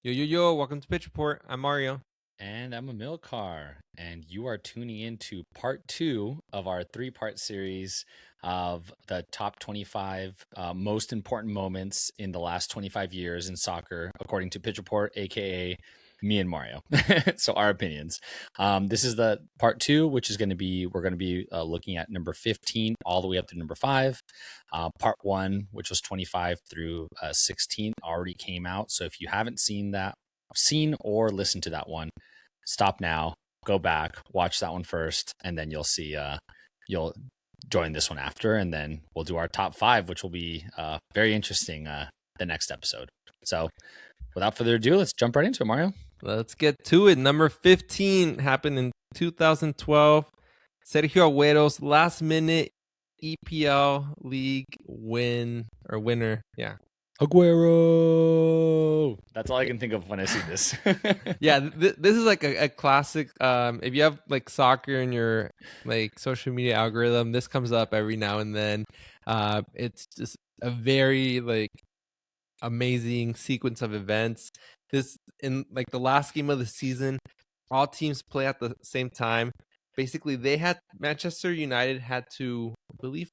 Yo, welcome to Pitch Report. I'm Mario. And I'm Amilcar, and you are tuning into part 2 of our 3-part series of the top 25 most important moments in the last 25 years in soccer, according to Pitch Report, aka me and Mario. So our opinions. This is the part 2, which is going to be looking at number 15 all the way up to number 5. Part 1, which was 25 through 16, already came out. So if you haven't seen or listened to that one, stop now, go back, watch that one first, and then you'll see you'll join this one after, and then we'll do our top 5, which will be very interesting the next episode. So without further ado, let's jump right into it, Mario. Let's get to it. Number 15 happened in 2012. Sergio Aguero's last minute EPL league winner. Yeah. Aguero. That's all I can think of when I see this. Yeah, this is like a classic. If you have like soccer in your like social media algorithm, this comes up every now and then. It's just a very like amazing sequence of events. This in like the last game of the season, all teams play at the same time. Basically, Manchester United had to, I believe,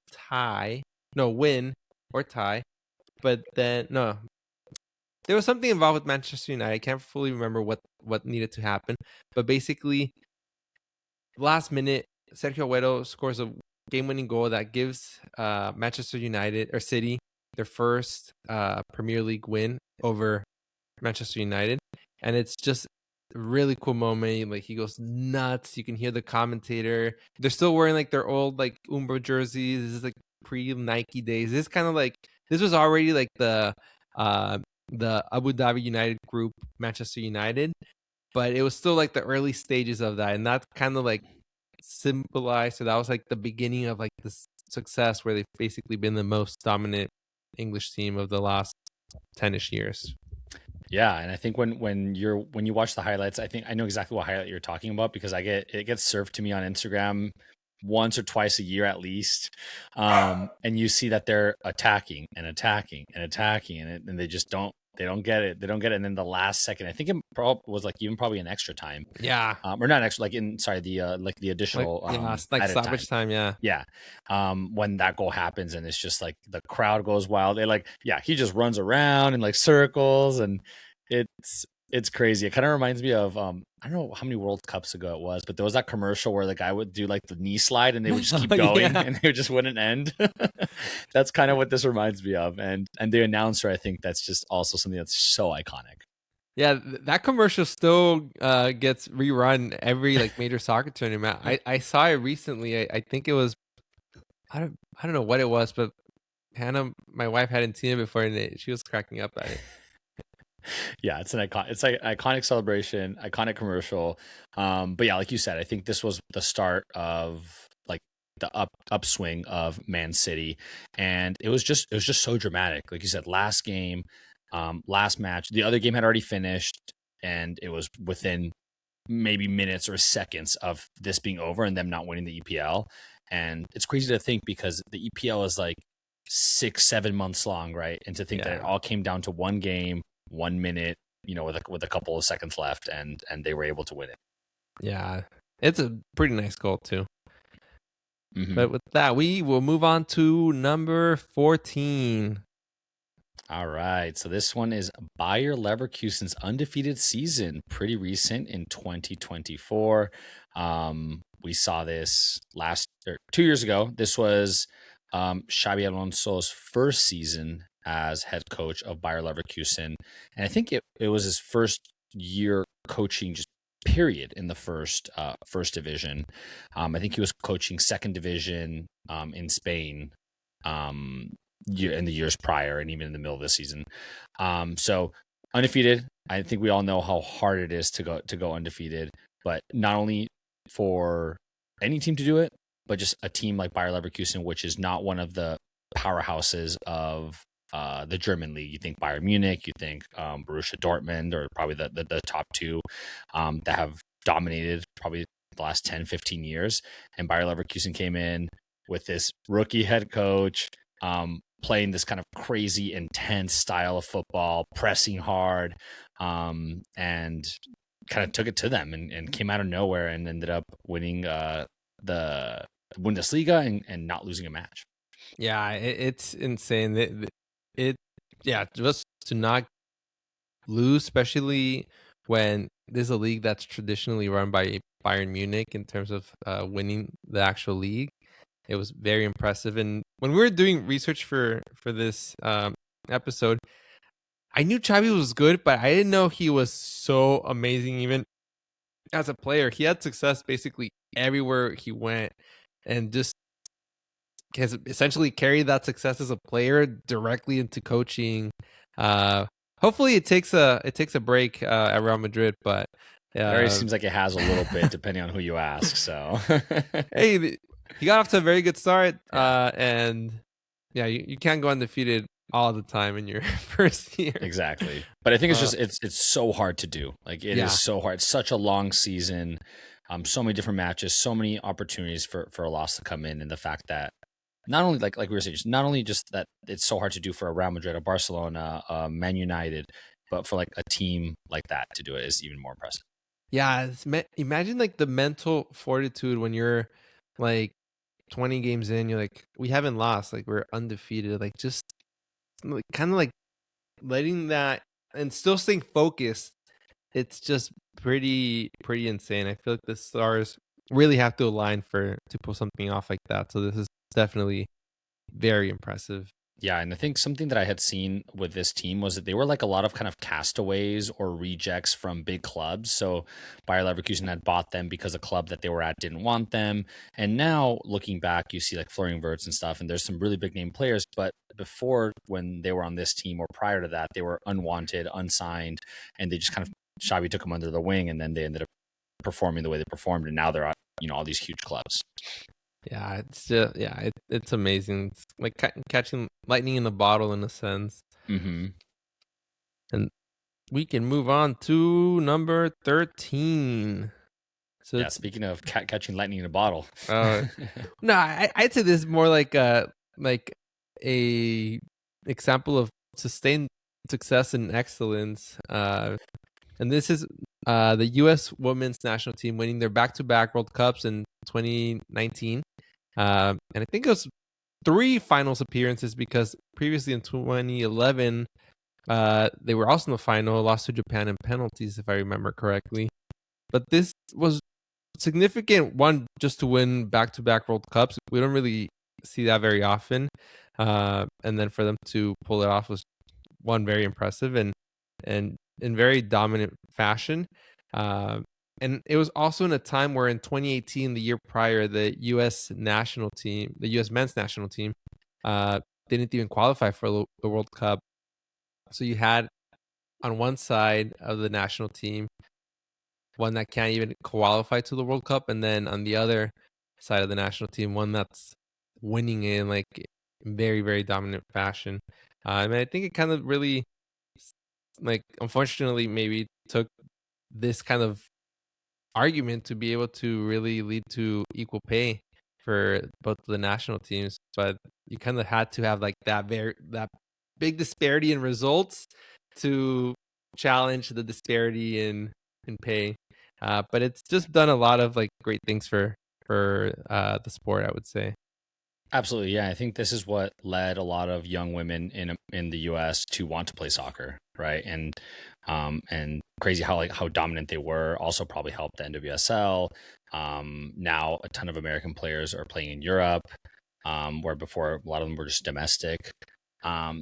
win or tie, but then no, there was something involved with Manchester United. I can't fully remember what needed to happen, but basically, last minute, Sergio Aguero scores a game-winning goal that gives Manchester United or City their first Premier League win over Manchester United, and it's just a really cool moment. Like, he goes nuts. You can hear the commentator. They're still wearing like their old like Umbro jerseys. This is like pre-Nike days. This was already like the Abu Dhabi United group, Manchester United, but it was still like the early stages of that, and that kind of like symbolized. So that was like the beginning of like this success, where they've basically been the most dominant English team of the last 10ish years. Yeah, and I think when you watch the highlights, I think I know exactly what highlight you're talking about, because it gets served to me on Instagram once or twice a year at least, and you see that they're attacking, and they just don't get it. And then the last second, I think it was like even probably an extra time. Yeah, or not extra, like the additional like added stoppage time. Yeah. When that goal happens, and it's just like the crowd goes wild. He just runs around in like circles, and it's crazy. It kind of reminds me of I don't know how many World Cups ago it was, but there was that commercial where the guy would do like the knee slide, and they would just keep going, and they just wouldn't end. That's kind of what this reminds me of. And the announcer, I think that's just also something that's so iconic. Yeah, that commercial still gets rerun every like major soccer tournament. I saw it recently. I think it was, I don't know what it was, but Hannah, my wife, hadn't seen it before, and she was cracking up at it. Yeah, it's like iconic celebration, iconic commercial. But yeah, like you said, I think this was the start of like the upswing of Man City, and it was just so dramatic. Like you said, last game, last match, the other game had already finished, and it was within maybe minutes or seconds of this being over and them not winning the EPL. And it's crazy to think, because the EPL is like 6-7 months long, right? And to think that it all came down to one game, 1 minute, with a couple of seconds left, and they were able to win it. Yeah, it's a pretty nice goal too. Mm-hmm. But with that, we will move on to number 14. All right, so this one is Bayer Leverkusen's undefeated season, pretty recent in 2024. We saw this 2 years ago. This was Xabi Alonso's first season as head coach of Bayer Leverkusen, and I think it was his first year coaching, just period, in the first division. I think he was coaching second division in Spain in the years prior, and even in the middle of the season. So undefeated. I think we all know how hard it is to go undefeated, but not only for any team to do it, but just a team like Bayer Leverkusen, which is not one of the powerhouses of the German league. You think Bayern Munich, you think Borussia Dortmund, or probably the top two that have dominated probably the last 10, 15 years. And Bayer Leverkusen came in with this rookie head coach, playing this kind of crazy, intense style of football, pressing hard, and kind of took it to them and came out of nowhere and ended up winning the Bundesliga and not losing a match. Yeah, it's insane. It yeah, just to not lose, especially when this is a league that's traditionally run by Bayern Munich in terms of winning the actual league. It was very impressive. And when we were doing research for this episode, I knew Xavi was good, but I didn't know he was so amazing even as a player. He had success basically everywhere he went, and just has essentially carried that success as a player directly into coaching. Hopefully it takes a break at Real Madrid, but It already seems like it has a little bit, depending on who you ask. So, hey, he got off to a very good start, Yeah. and yeah, you can't go undefeated all the time in your first year. Exactly. But I think it's just it's so hard to do. Like it is so hard. It's such a long season. So many different matches, so many opportunities for a loss to come in, and the fact that not only like we were saying, not only just that it's so hard to do for a Real Madrid, a Barcelona, Man United, but for like a team like that to do it is even more impressive. Yeah, imagine like the mental fortitude when you're like 20 games in, you're like, we haven't lost, like we're undefeated, like just like, kind of like letting that and still staying focused. It's just pretty insane. I feel like the stars really have to align to pull something off like that. So this is definitely very impressive. Yeah, and I think something that I had seen with this team was that they were like a lot of kind of castaways or rejects from big clubs. So Bayer Leverkusen had bought them because the club that they were at didn't want them. And now looking back, you see like Florian Wirtz and stuff, and there's some really big name players. But before, when they were on this team or prior to that, they were unwanted, unsigned, and they just kind of Xavi took them under the wing, and then they ended up performing the way they performed, and now they're at all these huge clubs. Yeah, it's just, it's amazing. It's like catching lightning in the bottle in a sense. Mm-hmm. And we can move on to number 13. So Yeah, speaking of catching lightning in a bottle. No, I'd say this is more like a example of sustained success and excellence. And this is the U.S. women's national team winning their back-to-back World Cups in 2019. And I think it was 3 finals appearances because previously in 2011, they were also in the final, lost to Japan in penalties, if I remember correctly. But this was significant one just to win back-to-back World Cups. We don't really see that very often. And then for them to pull it off was one very impressive and in very dominant fashion. And it was also in a time where in 2018, the year prior, the U.S. national team, the U.S. men's national team, didn't even qualify for the World Cup. So you had on one side of the national team one that can't even qualify to the World Cup, and then on the other side of the national team, one that's winning in like very, very dominant fashion. I mean, I think it kind of really, like, unfortunately, maybe took this kind of argument to be able to really lead to equal pay for both the national teams, but you kind of had to have like that big disparity in results to challenge the disparity in pay. But it's just done a lot of like great things for the sport, I would say. Absolutely, yeah. I think this is what led a lot of young women in the U.S. to want to play soccer, right? And crazy how dominant they were. Also, probably helped the NWSL. Now, a ton of American players are playing in Europe, where before a lot of them were just domestic.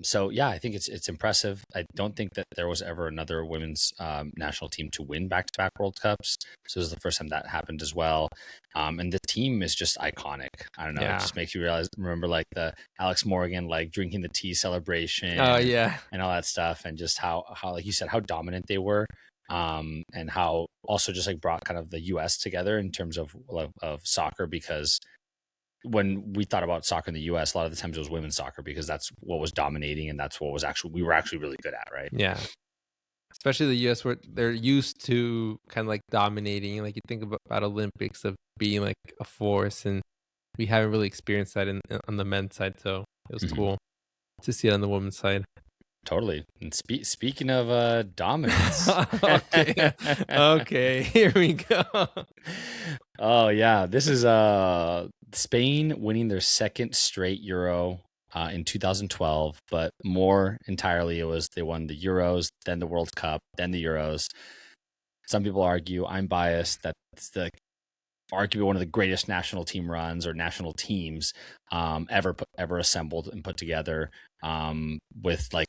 So yeah, I think it's impressive. I don't think that there was ever another women's national team to win back-to-back World Cups. So this is the first time that happened as well. And the team is just iconic. I don't know. Yeah. It just makes you remember like the Alex Morgan, like drinking the tea celebration Oh yeah. and all that stuff. And just how, like you said, how dominant they were. And how also just like brought kind of the US together in terms of soccer, because when we thought about soccer in the US, a lot of the times it was women's soccer because that's what was dominating and that's what was we were actually really good at, right? Yeah. Especially the US, where they're used to kind of like dominating. Like you think about Olympics of being like a force, and we haven't really experienced that on the men's side. So it was Mhm. cool. to see it on the women's side. Totally. And speaking of dominance. Okay. Okay, here we go. Oh yeah, this is Spain winning their second straight Euro in 2012, but more entirely it was they won the Euros, then the World Cup, then the Euros. Some people argue, I'm biased, that's the arguably one of the greatest national team runs or national teams ever assembled and put together, with like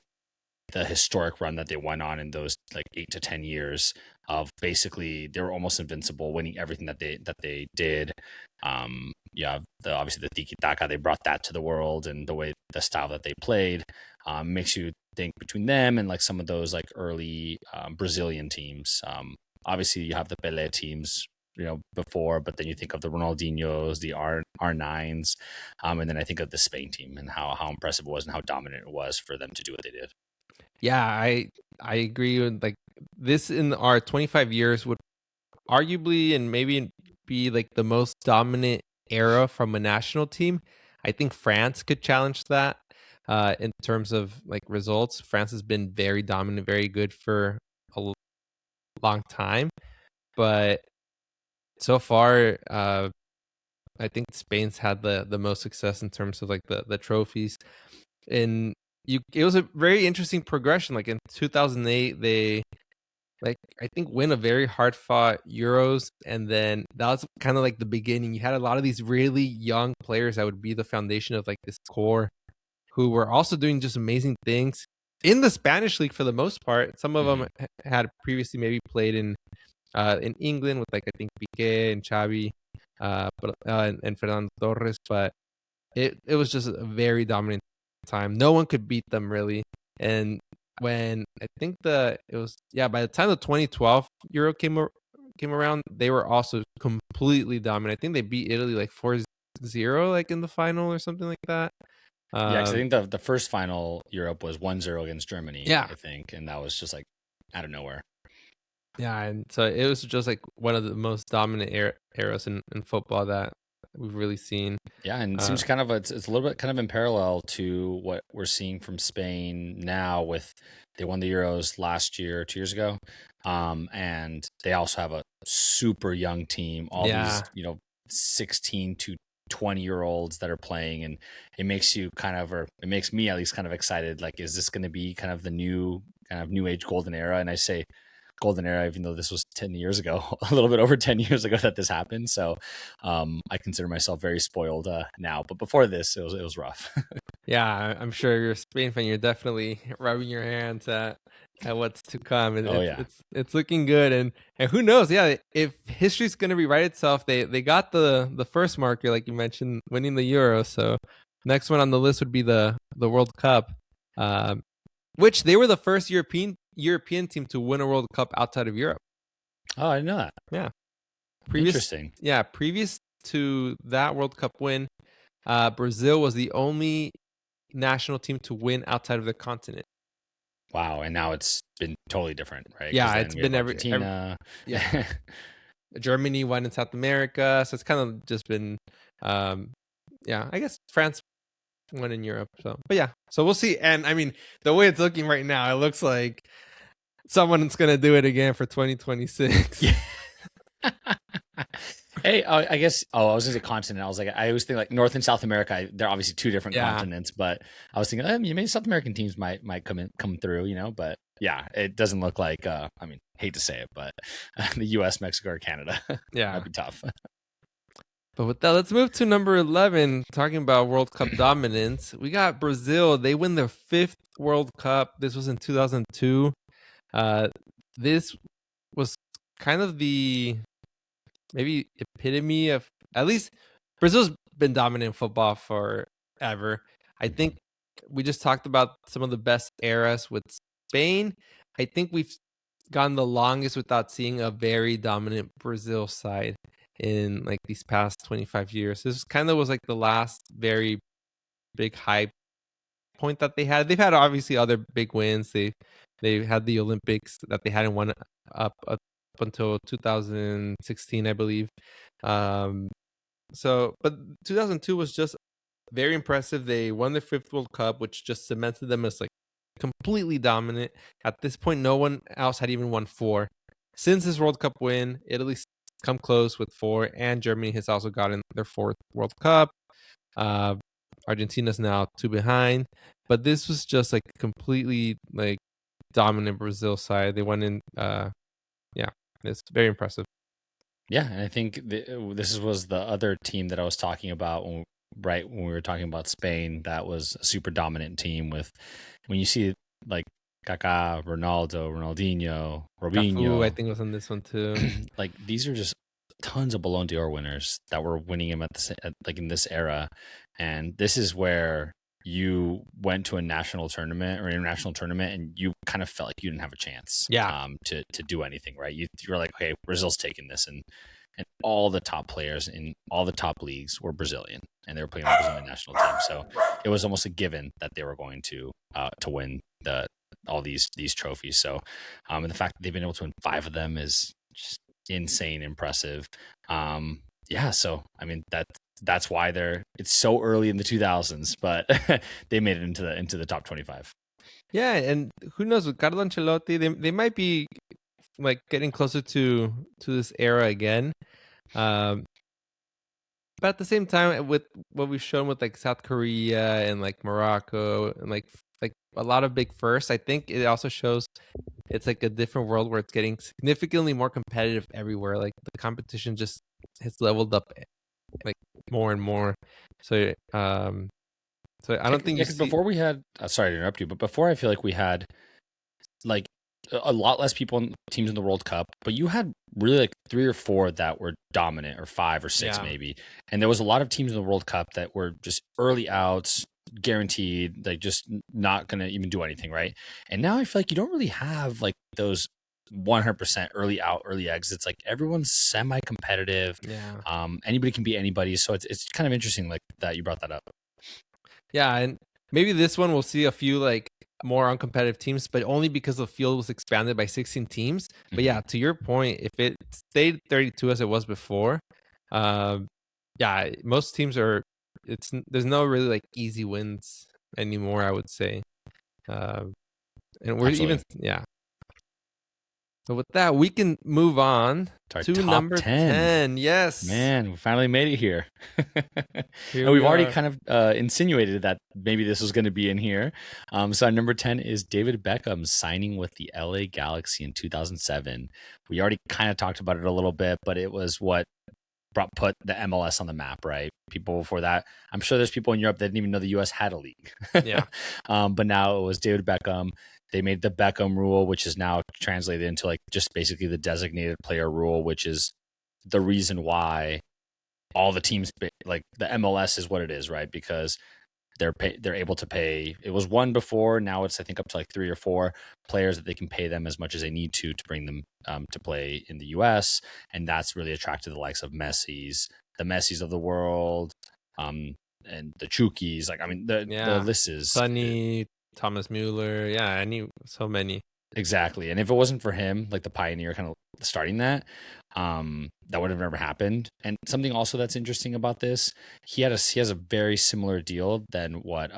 the historic run that they went on in those like 8 to 10 years of basically they were almost invincible, winning everything that they did. Yeah, obviously the tiki taka, they brought that to the world, and the style that they played makes you think between them and like some of those like early Brazilian teams. Obviously you have the Pele teams, before, but then you think of the Ronaldinhos, the R9s, and then I think of the Spain team and how impressive it was and how dominant it was for them to do what they did. Yeah, I agree with like this in our 25 years would arguably and maybe be like the most dominant era from a national team. I think France could challenge that in terms of like results. France has been very dominant, very good for a long time, but so far, I think Spain's had the most success in terms of like the trophies. And it was a very interesting progression. Like in 2008, they like I think win a very hard fought Euros, and then that was kind of like the beginning. You had a lot of these really young players that would be the foundation of like this core, who were also doing just amazing things in the Spanish league for the most part. Some of them had previously maybe played in England with like I think Piqué and Xavi, and Fernando Torres, but it was just a very dominant time. No one could beat them really. And when I think by the time the 2012 Euro came around, they were also completely dominant. I think they beat Italy like 4-0 like in the final or something like that. Yeah, because I think the first final Europe was 1-0 against Germany, Yeah. I think, and that was just like out of nowhere. Yeah, and so it was just like one of the most dominant eras in football that we've really seen. Yeah, and it seems kind of it's a little bit kind of in parallel to what we're seeing from Spain now. With they won the Euros last year, 2 years ago, and they also have a super young team. All these 16 to 20-year-olds that are playing, and it makes you or it makes me at least kind of excited. Like, is this going to be kind of the new age golden era? And I say golden era, even though this was 10 years ago, a little bit over 10 years ago that this happened. So I consider myself very spoiled now, but before this, it was rough. Yeah, I'm sure you're a Spain fan. You're definitely rubbing your hands at what's to come, and it's looking good. And who knows? Yeah, if history's gonna rewrite itself, they got the first marker, like you mentioned, winning the Euro. So next one on the list would be the World Cup, which they were the first European team to win a World Cup outside of Europe. Oh, I didn't know that. Yeah, Interesting. Yeah, previous to that World Cup win, Brazil was the only national team to win outside of the continent. Wow, and now it's been totally different, right? Yeah, it's been Argentina. Yeah, Germany won in South America, so it's kind of just been, yeah. I guess France won in Europe. So, but yeah, so we'll see. And I mean, the way it's looking right now, it looks like someone's gonna do it again for 2026. Yeah. Hey, I guess. Oh, I was going to say continent. I was like, I always think like North and South America. They're obviously two different continents, but I was thinking, maybe South American teams might come through, But yeah, it doesn't look like. I mean, hate to say it, but the U.S., Mexico, or Canada, that'd be tough. But with that, let's move to number 11. Talking about World Cup dominance, we got Brazil. They win their 5th World Cup. This was in 2002. This was kind of the maybe epitome of, at least Brazil's been dominant in football forever. I think we just talked about some of the best eras with Spain. I think we've gone the longest without seeing a very dominant Brazil side in like these past 25 years. This kind of was like the last very big high point that they had. They've had obviously other big wins. They had the Olympics that they hadn't won up until 2016, I believe. But 2002 was just very impressive. They won their 5th World Cup, which just cemented them as like completely dominant. At this point, no one else had even won 4. Since this World Cup win, Italy's come close with 4, and Germany has also gotten their 4th World Cup. Argentina's now 2 behind, but this was just like completely like dominant Brazil side. They went in, yeah, it's very impressive. Yeah, and I think this was the other team that I was talking about right when we were talking about Spain. That was a super dominant team with when you see like Kaká, Ronaldo, Ronaldinho, Cafu, I Robinho, think, was on this one too. like these are just tons of Ballon d'Or winners that were winning him like in this era, and this is where you went to a national tournament or international tournament and you kind of felt like you didn't have a chance Yeah. to do anything, right? You were like, okay, Brazil's taking this, and all the top players in all the top leagues were Brazilian, and they were playing on the Brazilian national team. So it was almost a given that they were going to win all these trophies. So, and the fact that they've been able to win 5 of them is just insane, impressive. Yeah. So I mean that's why it's so early in the 2000s, but they made it into the top 25. Yeah, and who knows with Carlo Ancelotti, they might be like getting closer to this era again. Um, but at the same time, with what we've shown with like South Korea and like Morocco and like a lot of big firsts, I think it also shows it's like a different world where it's getting significantly more competitive everywhere. Like the competition just has leveled up like more and more. So I don't think Yeah, you because see. before we had, sorry to interrupt you, but before I feel like we had like a lot less people in teams in the World Cup, but you had really like 3 or 4 that were dominant, or 5 or 6 Yeah. maybe. And there was a lot of teams in the World Cup that were just early outs, guaranteed, like just not going to even do anything, right? And now I feel like you don't really have like those 100% early out, early exits. Like everyone's semi-competitive. Yeah. Anybody can beat anybody. So it's kind of interesting like that you brought that up. Yeah, and maybe this one we'll see a few like more uncompetitive teams, but only because the field was expanded by 16 teams. But Mhm. yeah, to your point, if it stayed 32 as it was before, um, yeah, most teams are. There's no really like easy wins anymore, I would say, and we're even Absolutely. yeah. So with that, we can move on It's our to top number 10. 10. Yes, Man, we finally made it here. here And we we've already are. kind of insinuated that maybe this was going to be in here. So our number 10 is David Beckham signing with the LA Galaxy in 2007. We already kind of talked about it a little bit, but it was what put the MLS on the map, right? People before that, I'm sure there's people in Europe that didn't even know the US had a league. Yeah, But now it was David Beckham. They made the Beckham rule, which is now translated into like just basically the designated player rule, which is the reason why all the teams like the MLS is what it is, right? Because they're able to pay. It was 1 before, now it's I think up to like 3 or 4 players that they can pay them as much as they need to bring them to play in the US, and that's really attracted the likes of the Messis of the world, and the Chukis. Like I mean, the yeah. list is Sonny, Thomas Mueller. Yeah, I knew so many. exactly. And if it wasn't for him, like the pioneer kind of starting that, that would have never happened. And something also that's interesting about this, he has a very similar deal than what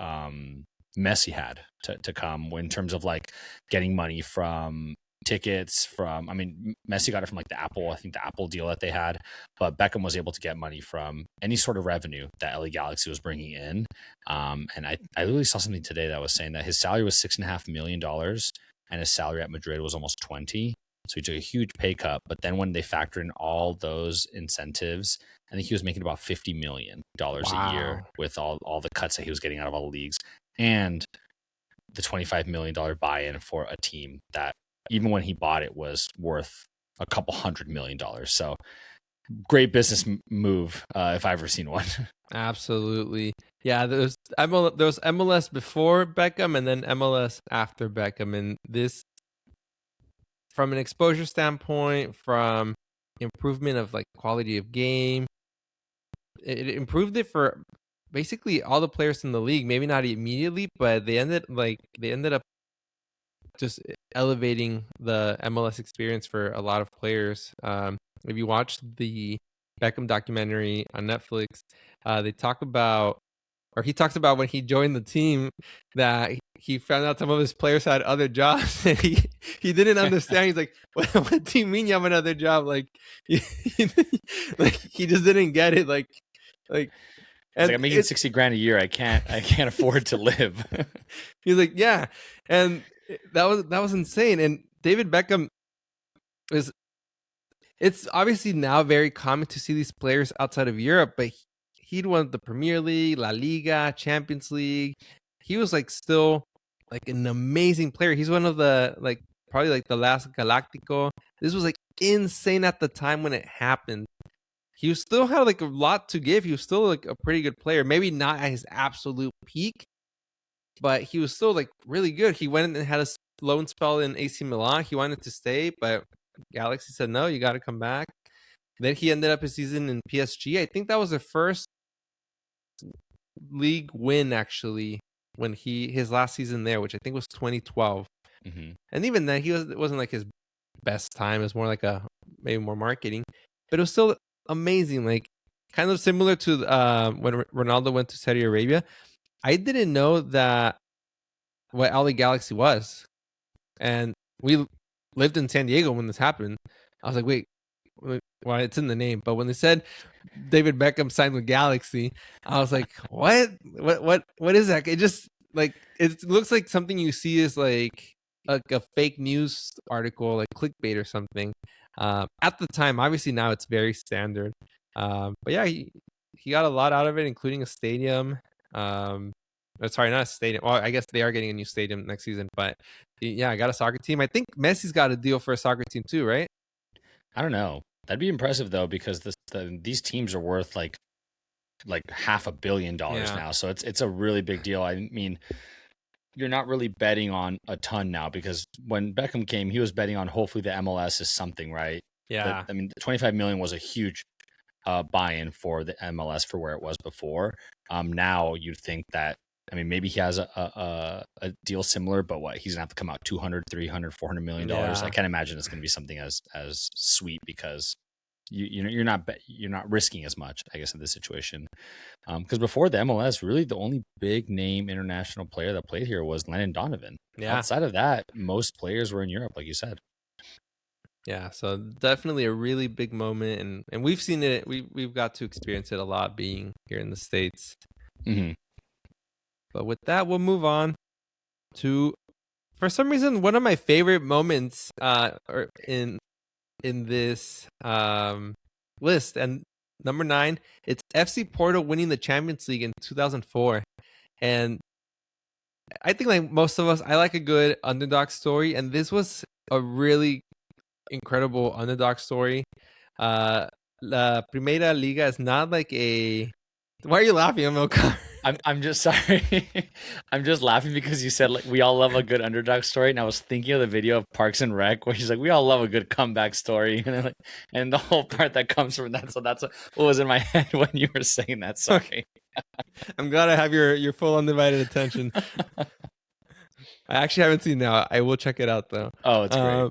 Messi had to come in terms of like getting money from tickets from, I mean, Messi got it from like I think the Apple deal that they had, but Beckham was able to get money from any sort of revenue that LA Galaxy was bringing in. And I literally saw something today that was saying that his salary was $6.5 million and his salary at Madrid was almost 20. So he took a huge pay cut. But then when they factor in all those incentives, I think he was making about $50 million a year Wow. with all the cuts that he was getting out of all the leagues, and the $25 million buy-in for a team that even when he bought it was worth a couple $100 million. So great business move if I've ever seen one. Absolutely. Yeah, there was MLS before Beckham and then MLS after Beckham. And this, from an exposure standpoint, from improvement of like quality of game, it improved it for basically all the players in the league. Maybe not immediately, but they ended up just elevating the MLS experience for a lot of players. If you watch the Beckham documentary on Netflix, they talk about or he talks about when he joined the team that he found out some of his players had other jobs and he didn't understand. He's like, what do you mean you have another job? Like, like he just didn't get it. Like, He's like, and I'm making 60 grand a year. I can't afford to live. he's like, yeah. And that was insane. And David Beckham is, it's obviously now very common to see these players outside of Europe, but he'd won the Premier League, La Liga, Champions League. He was like still like an amazing player. He's one of the like probably like the last Galactico. This was like insane at the time when it happened. He still had like a lot to give. He was still like a pretty good player. Maybe not at his absolute peak, but he was still like really good. He went and had a loan spell in AC Milan. He wanted to stay, but Galaxy said no, you got to come back. Then he ended up his season in PSG. I think that was the first league win actually when his last season there, which I think was 2012. Mm-hmm. And even then, it wasn't like his best time. It was more like maybe more marketing, but it was still amazing. Like kind of similar to when Ronaldo went to Saudi Arabia. I didn't know that what LA Galaxy was, and we lived in San Diego when this happened. I was like, wait, well, it's in the name, but when they said David Beckham signed with Galaxy, I was like, what is that? It just like it looks like something you see is like a fake news article, like clickbait or something. At the time, obviously now it's very standard. But yeah, he got a lot out of it, including a stadium. Sorry, not a stadium. Well, I guess they are getting a new stadium next season, but yeah, I got a soccer team. I think Messi's got a deal for a soccer team too, right? I don't know. That'd be impressive though, because these teams are worth like $500 million now. So it's a really big deal. I mean, you're not really betting on a ton now, because when Beckham came, he was betting on hopefully the MLS is something, right? Yeah. I mean, 25 million was a huge buy-in for the MLS for where it was before. Now you'd think that, I mean, maybe he has a deal similar, but he's gonna have to come out 200, 300, 400 million dollars. Yeah. I can't imagine it's gonna be something as sweet, because you're not risking as much, I guess, in this situation. Because before the MLS, really the only big name international player that played here was Landon Donovan. Yeah. Outside of that, most players were in Europe, like you said. Yeah, so definitely a really big moment, and we've seen it. We've got to experience it a lot being here in the States. Mm-hmm. But with that, we'll move on to, for some reason, one of my favorite moments or in this list, and number 9, it's FC Porto winning the Champions League in 2004. And I think like most of us, I like a good underdog story, and this was a really incredible underdog story. La Primera Liga is not like a. Why are you laughing, Amilcar? I'm just sorry. I'm just laughing because you said like we all love a good underdog story, and I was thinking of the video of Parks and Rec where he's like, we all love a good comeback story, and the whole part that comes from that. So that's what was in my head when you were saying that. Sorry. I'm glad I have your full undivided attention. I actually haven't seen that. I will check it out though. Oh, it's great.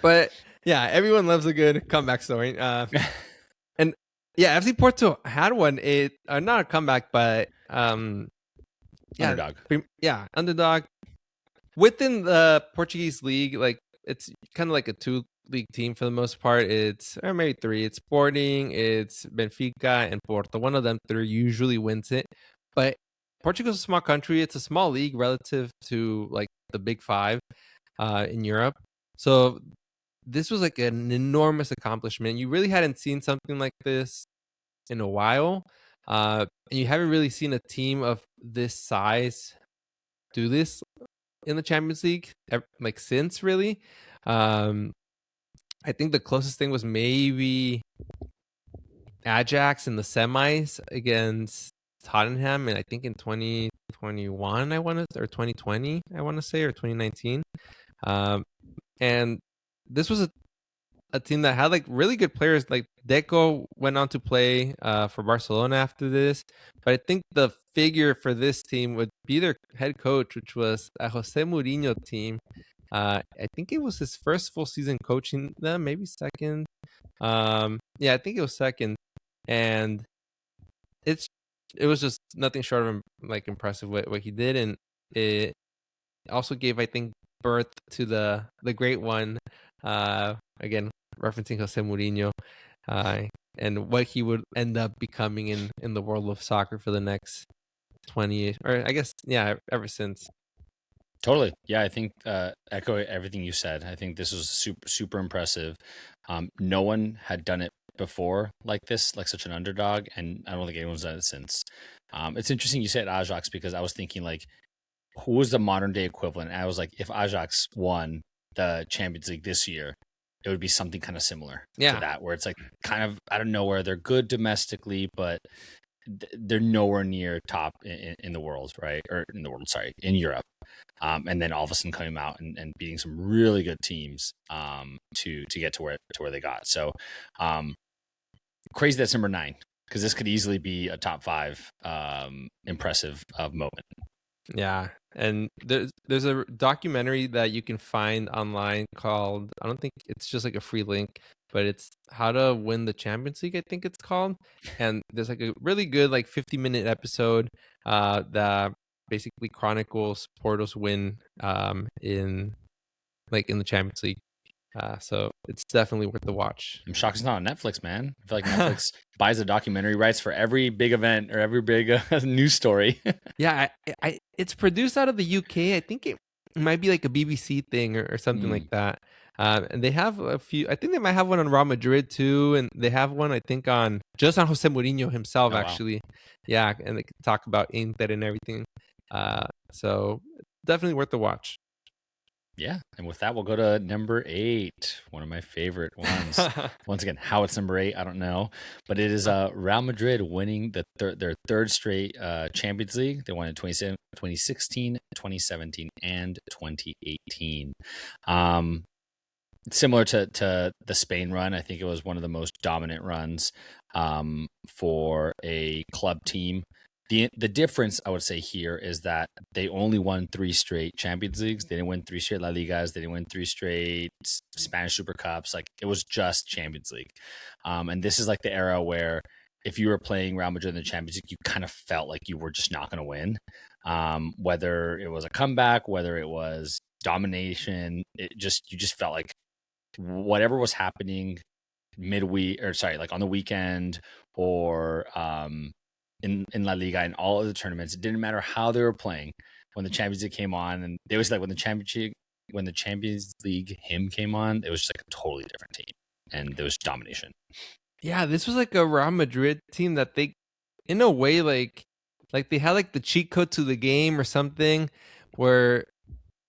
But yeah, everyone loves a good comeback story. And yeah, FC Porto had one. Not a comeback, but Underdog. Underdog within the Portuguese league. Like it's kind of like a 2-league team for the most part. Or maybe 3. It's Sporting, it's Benfica, and Porto. One of them 3 usually wins it. But Portugal's a small country. It's a small league relative to like the big 5 in Europe. So this was like an enormous accomplishment. You really hadn't seen something like this in a while. And you haven't really seen a team of this size do this in the Champions League like since really. I think the closest thing was maybe Ajax in the semis against Tottenham, and I think in 2021 or 2020 I want to say, or 2019. And this was a team that had like really good players. Like Deco went on to play for Barcelona after this, but I think the figure for this team would be their head coach, which was a Jose Mourinho team. I think it was his first full season coaching them, maybe second. I think it was second, and it's it was just nothing short of like impressive what he did, and it also gave, I think, birth to the great one. Again, referencing Jose Mourinho, uh, and what he would end up becoming in the world of soccer for the next 20, or I guess, yeah, ever since. Totally. Yeah, I think echo everything you said. I think this was super impressive. No one had done it before like this, like such an underdog, and I don't think anyone's done it since. It's interesting you said Ajax because I was thinking like, who was the modern day equivalent? And I was like, if Ajax won the Champions League this year, it would be something kind of similar to Yeah, that, where it's like kind of out of nowhere. They're good domestically, but they're nowhere near top in the world, right? Or in the world, sorry, in Europe. And then all of a sudden coming out and beating some really good teams to get to where they got. So crazy that's number 9 because this could easily be a top 5 impressive moment. yeah. And there's a documentary that you can find online called, I don't think it's just like a free link, but it's How to Win the Champions League, I think it's called. And there's like a really good like 50-minute episode that basically chronicles Porto's win in the Champions League. So it's definitely worth the watch. I'm shocked it's not on Netflix, man. I feel like Netflix buys the documentary rights for every big event or every big news story. Yeah, it's produced out of the UK. I think it might be like a BBC thing or something like Mm. that. And they have a few. I think they might have one on Real Madrid too, and they have one, I think, on just on Jose Mourinho himself, Oh wow. actually. Yeah, and they can talk about Inter and everything. So definitely worth the watch. Yeah, and with that, we'll go to number 8, one of my favorite ones. Once again, how it's number 8, I don't know, but it is Real Madrid winning their third straight Champions League. They won in 2016, 2017, and 2018. Similar to the Spain run, I think it was one of the most dominant runs for a club team. The difference I would say here is that they only won 3 straight Champions Leagues. They didn't win 3 straight La Ligas. They didn't win 3 straight Spanish Super Cups. Like it was just Champions League. And this is like the era where if you were playing Real Madrid in the Champions League, you kind of felt like you were just not going to win. Whether it was a comeback, whether it was domination, you just felt like whatever was happening midweek or sorry, like on the weekend or in La Liga and all of the tournaments, it didn't matter how they were playing. When the Champions League came on, and it was like when the Champions League hymn came on, it was just like a totally different team, and there was domination. Yeah, this was like a Real Madrid team that they, in a way, like they had like the cheat code to the game or something, where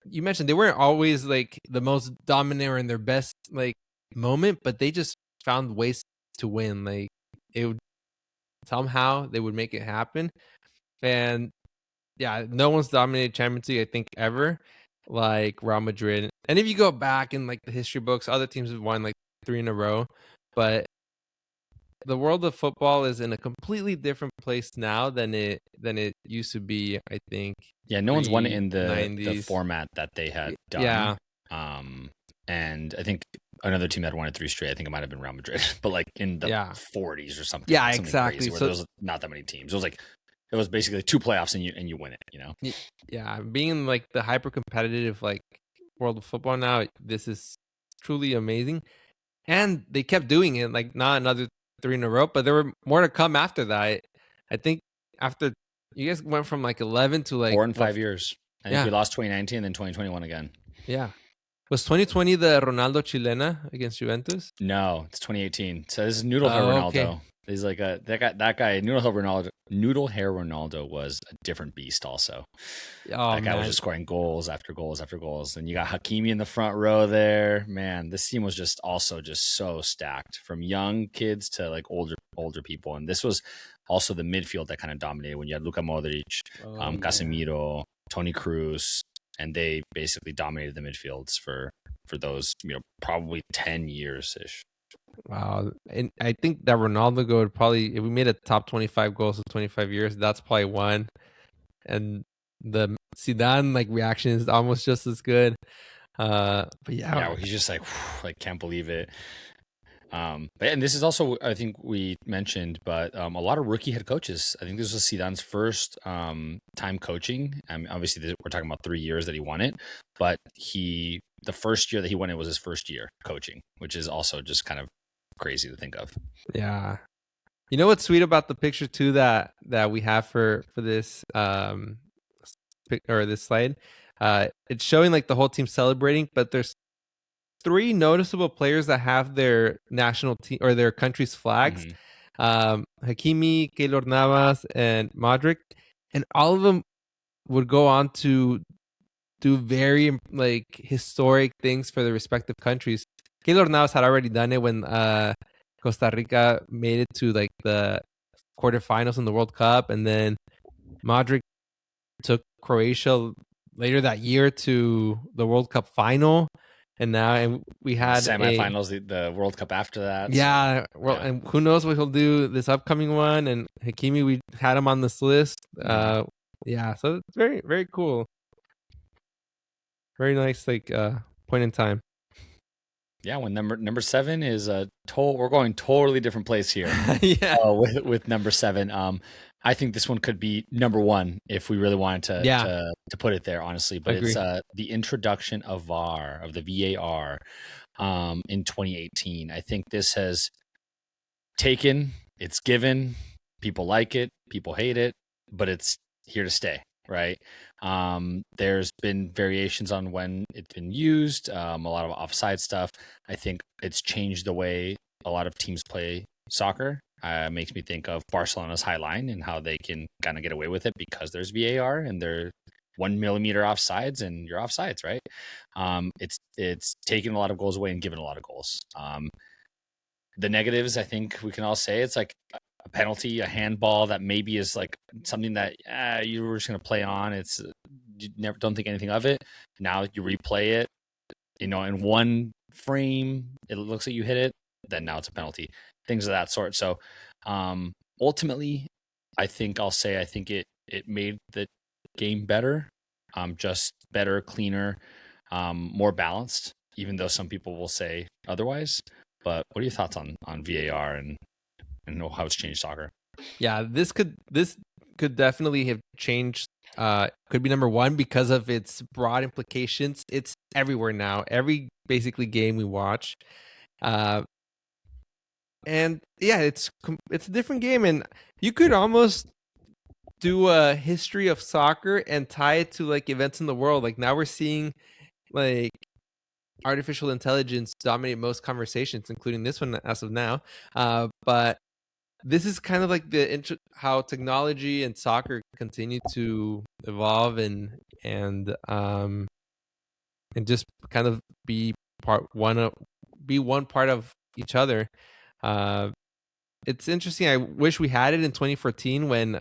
you mentioned they weren't always like the most dominant or in their best like moment, but they just found ways to win. Like it would somehow they would make it happen. And yeah, no one's dominated Champions League, I think, ever like Real Madrid. And if you go back in like the history books, other teams have won like 3 in a row. But the world of football is in a completely different place now than it used to be, I think. Yeah, no one's won it in the 90s. format that they had done. Yeah. And I think another team that won it 3 straight, I think it might have been Real Madrid, but like in the 40s or something. Yeah, something exactly. Crazy, where there was not that many teams. It was basically 2 playoffs and you win it, you know? Yeah, being in like the hyper competitive like world of football now, this is truly amazing. And they kept doing it, like not another 3 in a row, but there were more to come after that. I think after you guys went from like 11 to like 4 and 5 years. I think yeah. we lost 2019 and then 2021 again. Yeah. Was 2020 the Ronaldo Chilena against Juventus? No, it's 2018. So this is Noodle Hair Ronaldo. Okay. He's like that guy Noodle Hair Ronaldo was a different beast also. That guy was just scoring goals after goals after goals. And you got Hakimi in the front row there. Man, this team was just so stacked from young kids to like older people. And this was also the midfield that kind of dominated when you had Luka Modric, Casemiro, Toni Kroos, and they basically dominated the midfields for those, probably 10 years ish. Wow. And I think that Ronaldo goal would probably, if we made a top 25 goals in 25 years, that's probably one. And the Zidane like reaction is almost just as good. But yeah. Yeah, he's just like, can't believe it. And this is also, I think we mentioned, but a lot of rookie head coaches. I think this was Zidane's first time coaching. I mean, obviously, we're talking about 3 years that he won it, but the first year that he won it was his first year coaching, which is also just kind of crazy to think of. Yeah. You know what's sweet about the picture too that we have for this or this slide? It's showing like the whole team celebrating, but there's 3 noticeable players that have their national team or their country's flags. Hakimi, Keylor Navas, and Modric, and all of them would go on to do very like historic things for their respective countries. Keylor Navas had already done it when Costa Rica made it to like the quarterfinals in the World Cup, and then Modric took Croatia later that year to the World Cup final, and we had semifinals, the World Cup after that. Yeah, so, well, yeah. And who knows what he'll do this upcoming one? And Hakimi, we had him on this list. Yeah, so it's very, very cool. Very nice, like point in time. Yeah, when number 7 is we're going totally different place here. Yeah, with number 7. I think this one could be number 1 if we really wanted to put it there, honestly. But Agree. It's the introduction of the VAR, in 2018. I think this has it's given. People like it, people hate it, but it's here to stay, right? There's been variations on when it's been used, a lot of offside stuff. I think it's changed the way a lot of teams play soccer. Makes me think of Barcelona's high line and how they can kind of get away with it because there's VAR and they're 1 millimeter offsides and you're offsides, right? It's taken a lot of goals away and given a lot of goals. The negatives, I think we can all say it's like a penalty, a handball that maybe is like something that you were just going to play on. You never don't think anything of it. Now you replay it, in one frame, it looks like you hit it. Then now it's a penalty. Things of that sort. So ultimately, I think it made the game better, just better, cleaner, more balanced. Even though some people will say otherwise. But what are your thoughts on VAR and how it's changed soccer? Yeah, this could definitely have changed. Could be number 1 because of its broad implications. It's everywhere now. Every basically game we watch, and yeah, it's a different game, and you could almost do a history of soccer and tie it to like events in the world. Like now we're seeing like artificial intelligence dominate most conversations, including this one as of now. But this is kind of like how technology and soccer continue to evolve and just kind of be one part of each other. It's interesting. I wish we had it in 2014 when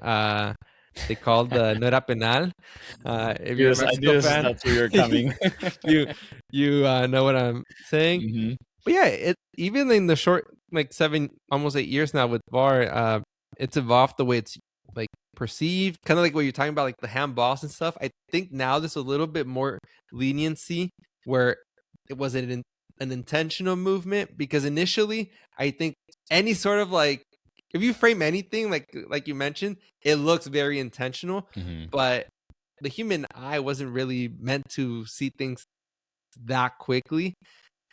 they called the no era penal. If you're a Mexico fan, that's where you're coming. you know what I'm saying. Mm-hmm. But yeah, even in the short, like 7, almost 8 years now with VAR, it's evolved the way it's like perceived. Kind of like what you're talking about, like the handballs and stuff. I think now there's a little bit more leniency where it was an intentional movement, because initially I think any sort of like, if you frame anything like you mentioned, it looks very intentional, but the human eye wasn't really meant to see things that quickly.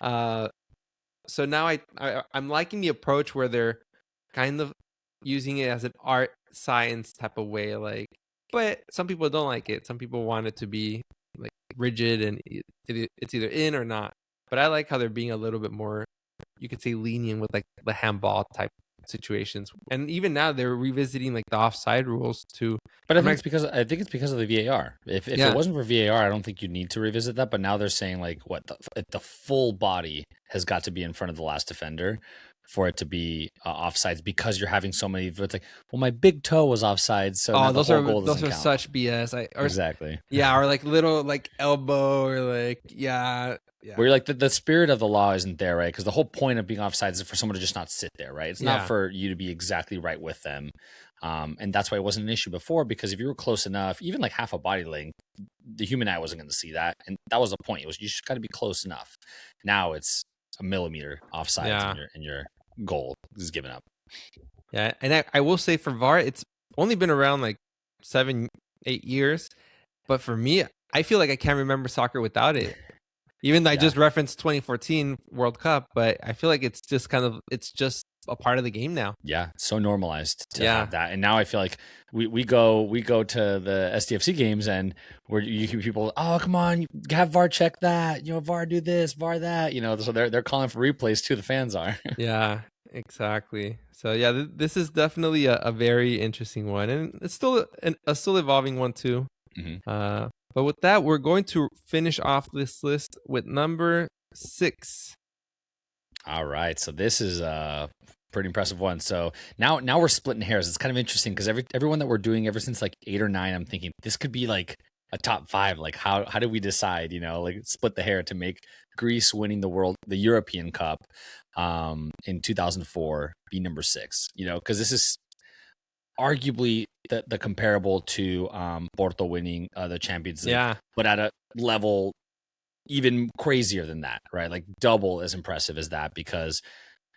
So now I'm liking the approach where they're kind of using it as an art science type of way, like, but some people don't like it. Some people want it to be like rigid and it's either in or not. But I like how they're being a little bit more, you could say, lenient with like the handball type situations. And even now they're revisiting like the offside rules too. But I think it's because of the VAR. If it wasn't for VAR, I don't think you need to revisit that. But now they're saying like the full body has got to be in front of the last defender for it to be offsides, because you're having so many. It's like, well, my big toe was offside, so those are such BS. Exactly. Yeah, or like little like elbow or like yeah. Where you're like the spirit of the law isn't there, right? Because the whole point of being offside is for someone to just not sit there, right? It's not for you to be exactly right with them. And that's why it wasn't an issue before, because if you were close enough, even like half a body length, the human eye wasn't going to see that. And that was the point. You just got to be close enough. Now it's a millimeter offsides Yeah. and your goal is given up. Yeah. And I will say for VAR, it's only been around like 7, 8 years. But for me, I feel like I can't remember soccer without it. Even though I Yeah. just referenced 2014 World Cup, but I feel like it's just a part of the game now. Yeah, so normalized to Yeah. have that, and now I feel like we go to the SDFC games, and where you hear people, oh come on, have VAR check that, VAR do this, VAR that, so they're calling for replays too. The fans are. Yeah, exactly. So yeah, this is definitely a very interesting one, and it's still a still evolving one too. Mhm. But with that, we're going to finish off this list with number 6. All right, so this is a pretty impressive one. So now we're splitting hairs. It's kind of interesting because everyone that we're doing ever since like 8 or 9, I'm thinking this could be like a top 5. Like how did we decide? Like split the hair to make Greece winning the European Cup, in 2004 be number 6. Because this is arguably the comparable to Porto winning the Champions League, Yeah, but at a level even crazier than that, right? Like double as impressive as that, because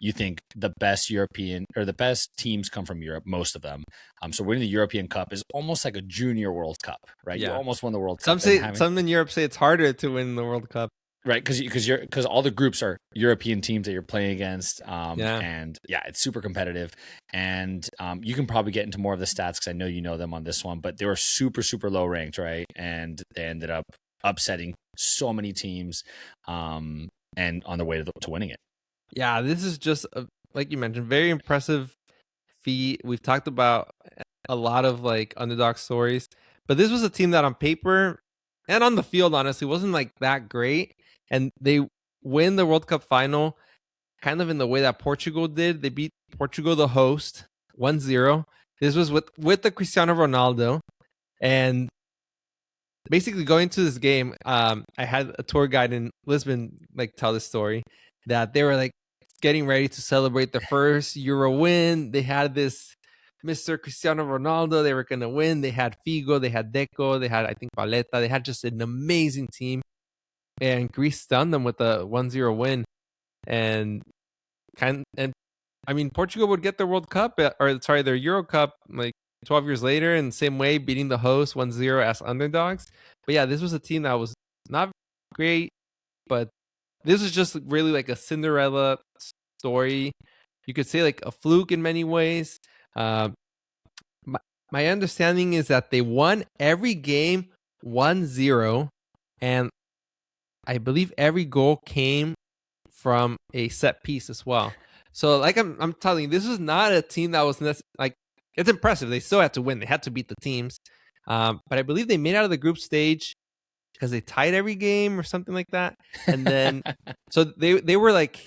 you think the best European or the best teams come from Europe, most of them. So winning the European Cup is almost like a junior World Cup, right? You yeah. almost won the World Some Cup, and say having some in Europe say it's harder to win the World Cup. right, because all the groups are European teams that you're playing against, Yeah, and yeah, it's super competitive, and you can probably get into more of the stats because I know you know them on this one, but they were super low ranked, right? And they ended up upsetting so many teams, and on their way to winning it. yeah. This is just like you mentioned, very impressive feat. We've talked about a lot of like underdog stories, but this was a team that on paper and on the field, honestly, wasn't like that great, and they win the World Cup final kind of in the way that Portugal did. They beat Portugal, the host, 1-0. This was with the Cristiano Ronaldo. And basically going to this game, I had a tour guide in Lisbon like tell this story that they were like getting ready to celebrate the first Euro win. They had this Mr. Cristiano Ronaldo. They were going to win. They had Figo. They had Deco. They had, I think, Paletta. They had just an amazing team. And Greece stunned them with a 1-0 win. And I mean, Portugal would get their World Cup, or sorry, their Euro Cup, like 12 years later, in the same way, beating the host 1-0 as underdogs. But yeah, this was a team that was not great, but this was just really like a Cinderella story. You could say like a fluke in many ways. Uh, my, my understanding is that they won every game 1-0, and I believe every goal came from a set piece as well. So like I'm telling you, this was not a team that was like, it's impressive. They still had to win. They had to beat the teams. But I believe they made out of the group stage because they tied every game or something like that. And then so they were like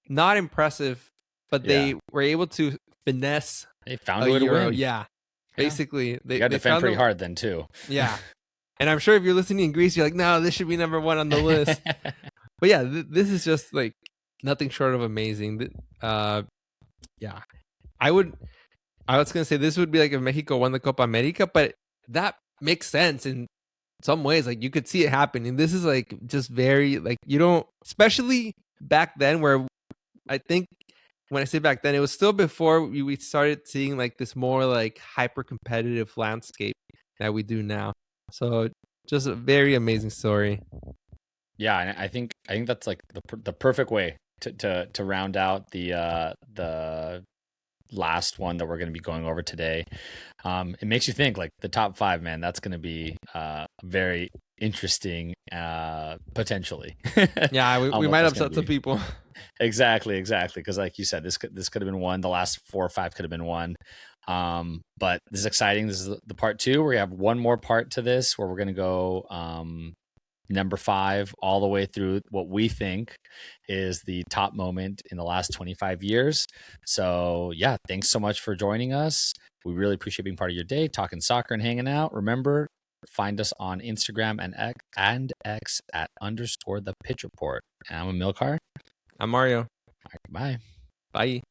not impressive, but Yeah, they were able to finesse they found a a way to Euro. win. Yeah. Yeah, Basically, you they got to they defend found pretty a hard then too. yeah. And I'm sure if you're listening in Greece, you're like, no, this should be number 1 on the list. But yeah, this is just like nothing short of amazing. Yeah, I was gonna say this would be like if Mexico won the Copa America, but that makes sense in some ways. Like you could see it happening. This is like just very like you don't, especially back then, where I think when I say back then, it was still before we started seeing like this more like hyper competitive landscape that we do now. So just a very amazing story. Yeah, and I think that's like the perfect way to round out the last one that we're going to be going over today. It makes you think like the top 5, man. That's going to be very interesting, potentially. Yeah, we What might that's going upset to some be. people. Exactly. Because like you said, this could have been one. The last 4 or 5 could have been one. But this is exciting. This is the part 2. We have one more part to this where we're going to go number 5 all the way through what we think is the top moment in the last 25 years. So yeah, thanks so much for joining us. We really appreciate being part of your day, talking soccer and hanging out. Remember, find us on Instagram and X at _the pitch report. And I'm Amilcar. I'm Mario. All right, bye. Bye.